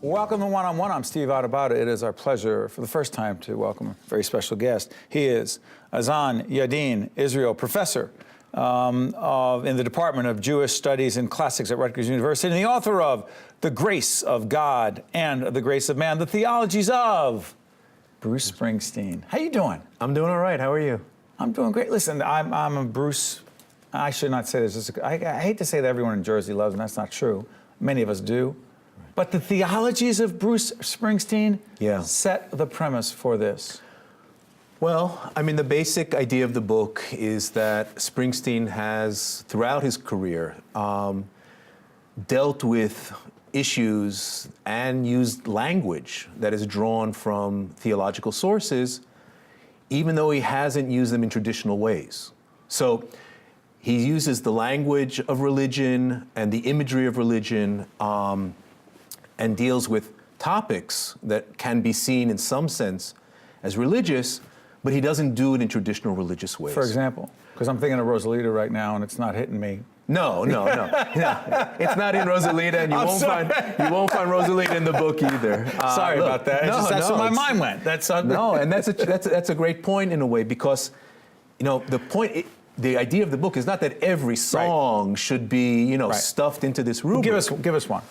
Welcome to One-on-One. I'm Steve Adubato. It is our pleasure for the first time to welcome a very special guest. He is Azzan Yadin-Israel, Professor in the Department of Jewish Studies and Classics at Rutgers University, and the author of The Grace of God and The Grace of Man, the Theologies of Bruce Springsteen. How you doing? I'm doing all right. How are you? I'm doing great. Listen, I'm a Bruce. I should not say this. I hate to say that everyone in Jersey loves him. That's not true. Many of us do. But the Theologies of Bruce Springsteen set the premise for this. Well, I mean, the basic idea of the book is that Springsteen has, throughout his career, dealt with issues and used language that is drawn from theological sources, even though he hasn't used them in traditional ways. So he uses the language of religion and the imagery of religion and deals with topics that can be seen in some sense as religious, but he doesn't do it in traditional religious ways. For example, because I'm thinking of Rosalita right now and it's not hitting me. No. It's not in Rosalita, and you won't find Rosalita in the book either. Sorry about that. That's where my mind went. And that's a great point in a way, because the idea of the book is not that every song should be stuffed into this rubric. Give us one.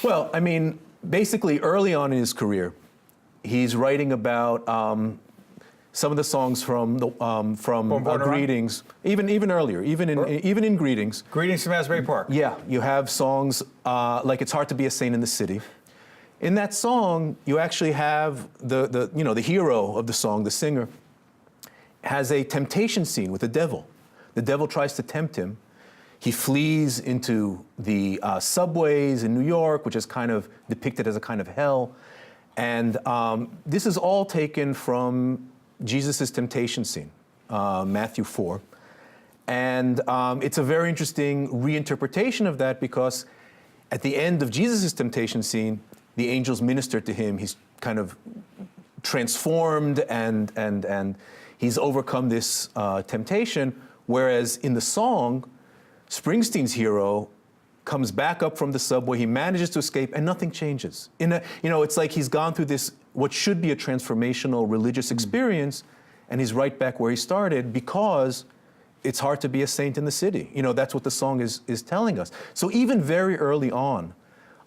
Well, I mean, basically, early on in his career, he's writing about some of the songs from Greetings, even earlier, even in Greetings. Greetings from Asbury Park. Yeah, you have songs like "It's Hard to Be a Saint in the City." In that song, you actually have the hero of the song, the singer, has a temptation scene with the devil. The devil tries to tempt him. He flees into the subways in New York, which is kind of depicted as a kind of hell. And this is all taken from Jesus' temptation scene, Matthew 4. And it's a very interesting reinterpretation of that, because at the end of Jesus' temptation scene, the angels minister to him. He's kind of transformed and he's overcome this temptation. Whereas in the song, Springsteen's hero comes back up from the subway, he manages to escape, and nothing changes. It's like he's gone through this, what should be a transformational religious experience, and he's right back where he started, because it's hard to be a saint in the city. That's what the song is telling us. So even very early on,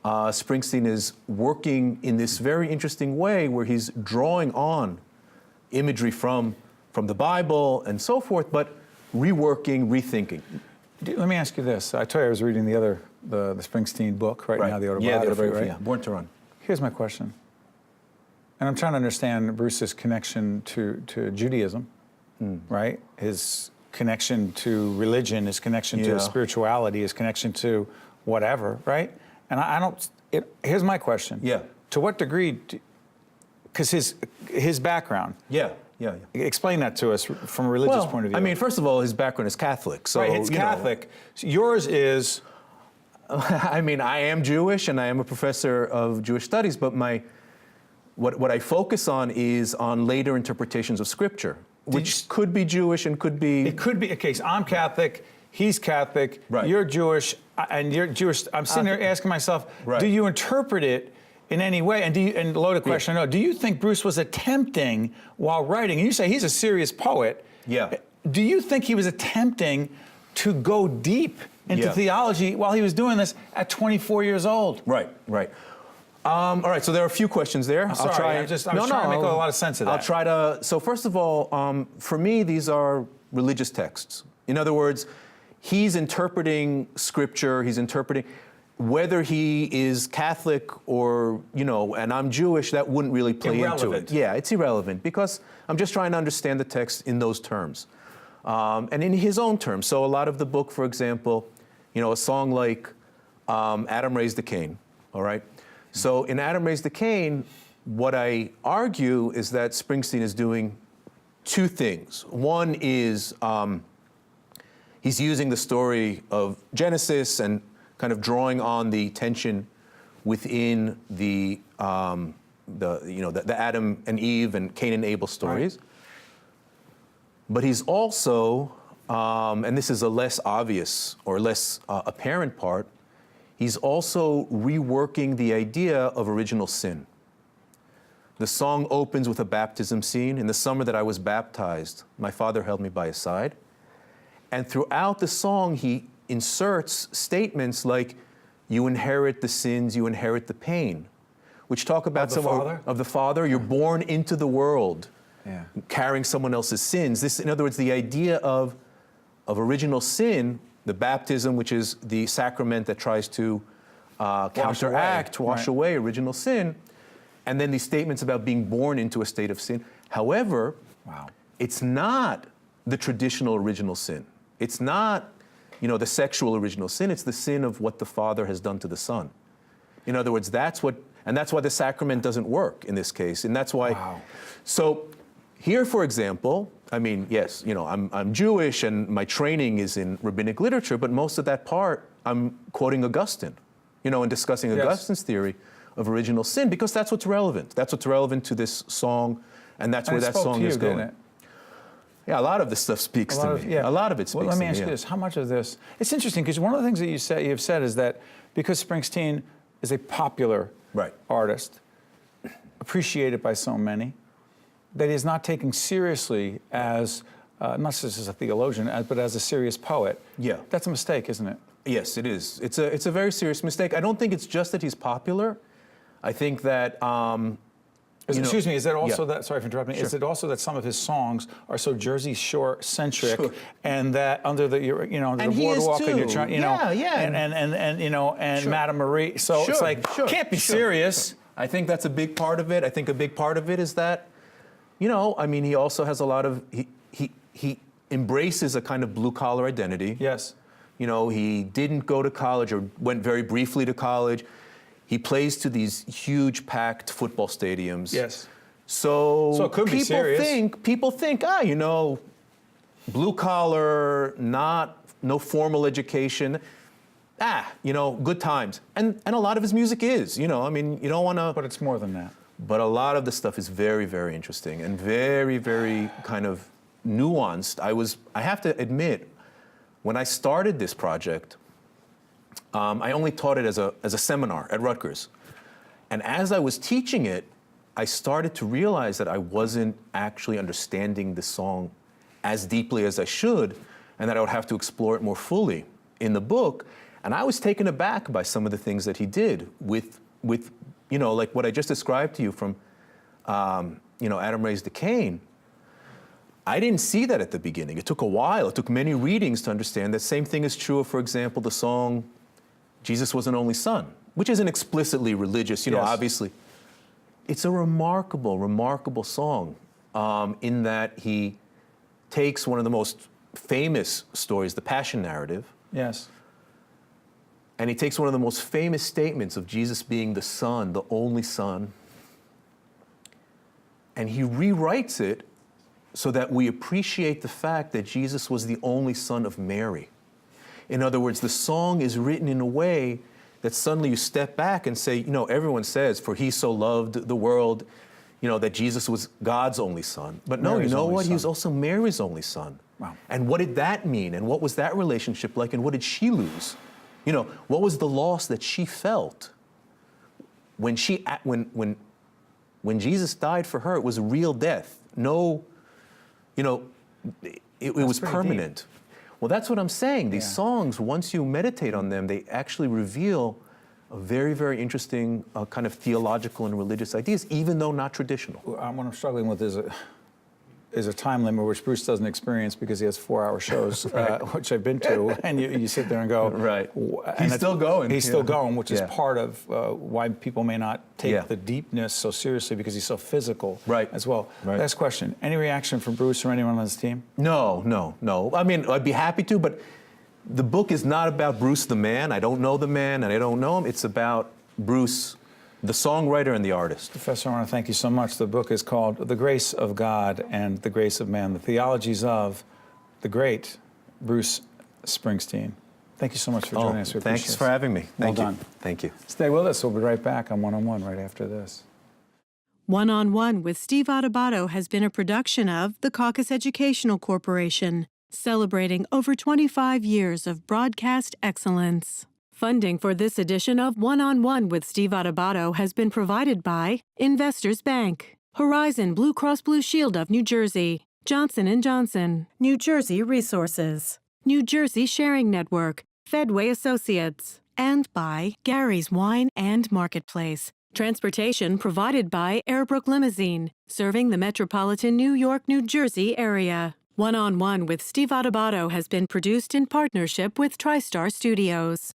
Springsteen is working in this very interesting way where he's drawing on imagery from the Bible and so forth, but reworking, rethinking. Let me ask you this. I told you I was reading the Springsteen book right now, the autobiography, right? Yeah, Born to Run. Here's my question. And I'm trying to understand Bruce's connection to Judaism, right? His connection to religion, his connection to spirituality, his connection to whatever, right? And here's my question. Yeah. To what degree, because his background. Yeah. Explain that to us from a religious point of view. I mean, first of all, his background is Catholic. So, right, it's Catholic. So yours is... I mean, I am Jewish and I am a professor of Jewish studies, but what I focus on is on later interpretations of Scripture, which could be Jewish and could be... It could be a case. I'm Catholic, he's Catholic, you're Jewish, and you're Jewish. I'm sitting there asking myself, do you interpret it in any way? And loaded question, I know, do you think Bruce was attempting while writing, and you say he's a serious poet, do you think he was attempting to go deep into theology while he was doing this at 24 years old? Right. All right, so there are a few questions there. I'm trying to make a lot of sense of that. I'll try to, so first of all, for me, these are religious texts. In other words, he's interpreting Scripture, he's interpreting, whether he is Catholic or, and I'm Jewish, that wouldn't really play into it. Yeah, it's irrelevant, because I'm just trying to understand the text in those terms. And in his own terms. So a lot of the book, for example, a song like Adam Raised the Cain, all right? So in Adam Raised the Cain, what I argue is that Springsteen is doing two things. One is he's using the story of Genesis and kind of drawing on the tension within the Adam and Eve and Cain and Abel stories. Right. But he's also, and this is a less obvious or less apparent part, he's also reworking the idea of original sin. The song opens with a baptism scene. In the summer that I was baptized, my father held me by his side. And throughout the song, he inserts statements like, you inherit the sins, you inherit the pain, which talk about of the father. You're born into the world, carrying someone else's sins. This, in other words, the idea of original sin, the baptism, which is the sacrament that tries to counteract, wash away original sin, and then these statements about being born into a state of sin. However, it's not the traditional original sin. It's not, the sexual original sin. It's the sin of what the Father has done to the Son. In other words, that's why the sacrament doesn't work in this case, and that's why. So here, for example, I mean, yes, I'm Jewish and my training is in rabbinic literature, but most of that part I'm quoting Augustine, and discussing Augustine's theory of original sin, because that's what's relevant. That's what's relevant to this song, and that's where that song is going. Didn't it? Yeah, a lot of this stuff speaks to me. A lot of it speaks to me. Well, let me ask you this: how much of this? It's interesting because one of the things that you've said is that because Springsteen is a popular artist, appreciated by so many, that he is not taken seriously as not just as a theologian, but as a serious poet. Yeah, that's a mistake, isn't it? Yes, it is. It's a very serious mistake. I don't think it's just that he's popular. I think that. Excuse me, is that also that, sorry for interrupting, is it also that some of his songs are so Jersey Shore centric and that under the, the boardwalk and you're trying, and Madame Marie, so it's like, can't be serious. I think that's a big part of it. I think a big part of it is that, he also has a lot of, he embraces a kind of blue collar identity. Yes. He didn't go to college or went very briefly to college. He plays to these huge packed football stadiums. Yes. So it could be serious. People think, blue collar, no formal education, good times. And a lot of his music is, you don't want to. But it's more than that. But a lot of the stuff is very, very interesting and very, very kind of nuanced. I have to admit, when I started this project, I only taught it as a seminar at Rutgers. And as I was teaching it, I started to realize that I wasn't actually understanding the song as deeply as I should, and that I would have to explore it more fully in the book. And I was taken aback by some of the things that he did with like what I just described to you from, Adam raised the Cain. I didn't see that at the beginning. It took a while. It took many readings to understand that. Same thing is true of, for example, the song Jesus Was an Only Son, which isn't explicitly religious, obviously. It's a remarkable, remarkable song in that he takes one of the most famous stories, the Passion narrative. Yes. And he takes one of the most famous statements of Jesus being the Son, the only Son, and he rewrites it so that we appreciate the fact that Jesus was the only son of Mary. In other words, the song is written in a way that suddenly you step back and say, everyone says, for he so loved the world, that Jesus was God's only son. But no, Mary's what? He was also Mary's only son. Wow. And what did that mean? And what was that relationship like? And what did she lose? What was the loss that she felt? When Jesus died for her, it was a real death. No, it was permanent. Deep. Well, that's what I'm saying. These songs, once you meditate on them, they actually reveal a very, very interesting kind of theological and religious ideas, even though not traditional. What I'm struggling with is a time limit which Bruce doesn't experience because he has 4-hour shows, which I've been to, and you sit there and go, He's still going. He's still going, which is part of why people may not take the deepness so seriously, because he's so physical as well. Last question, any reaction from Bruce or anyone on his team? No. I mean, I'd be happy to, but the book is not about Bruce the man. I don't know the man, and I don't know him. It's about Bruce, the songwriter and the artist. Professor, I want to thank you so much. The book is called The Grace of God and the Grace of Man, the Theologies of the great Bruce Springsteen. Thank you so much for joining us. We appreciate it. Thanks for having me. Well done. Thank you. Stay with us. We'll be right back on One-on-One right after this. One-on-One with Steve Adubato has been a production of the Caucus Educational Corporation, celebrating over 25 years of broadcast excellence. Funding for this edition of One-on-One with Steve Adubato has been provided by Investors Bank, Horizon Blue Cross Blue Shield of New Jersey, Johnson & Johnson, New Jersey Resources, New Jersey Sharing Network, Fedway Associates, and by Gary's Wine and Marketplace. Transportation provided by Airbrook Limousine, serving the metropolitan New York, New Jersey area. One-on-One with Steve Adubato has been produced in partnership with TriStar Studios.